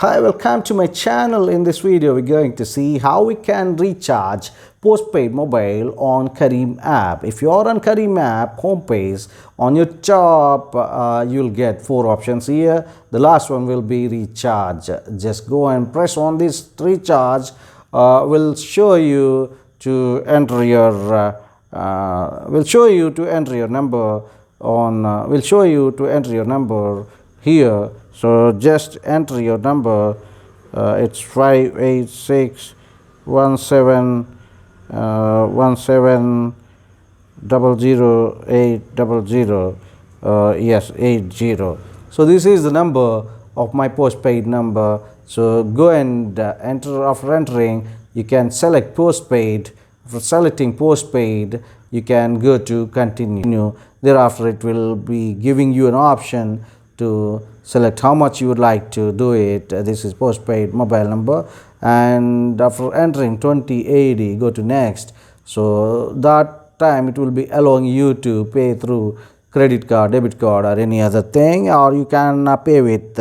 Hi, welcome to my channel. In this video we're going to see how we can recharge postpaid mobile on Careem app. If you're on Careem app homepage, on your top you'll get four options here. The last one will be recharge. Just go and press on this recharge. Will show you to enter your number on will show you to enter your number here. So just enter your number. It's 5861717000800. Yes, 80. So this is the number of my postpaid number. So go and enter. After entering, you can select postpaid. For selecting postpaid, you can go to continue. Thereafter, it will be giving you an option to select how much you would like to do it. This is postpaid mobile number, and after entering 2080, go to next. So that time it will be allowing you to pay through credit card, debit card, or any other thing, or you can pay with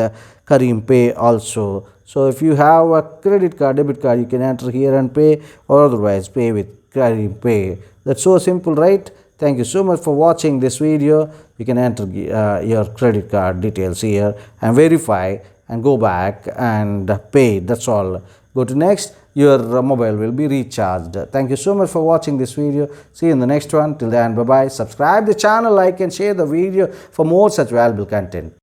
Careem Pay also. So if you have a credit card, debit card, you can enter here and pay, or otherwise pay with Careem Pay. That's so simple, right? Thank you so much for watching this video. You can enter your credit card details here and verify and go back and pay. That's all. Go to next. Your mobile will be recharged. Thank you so much for watching this video. See you in the next one. Till then, bye bye. Subscribe the channel, like and share the video for more such valuable content.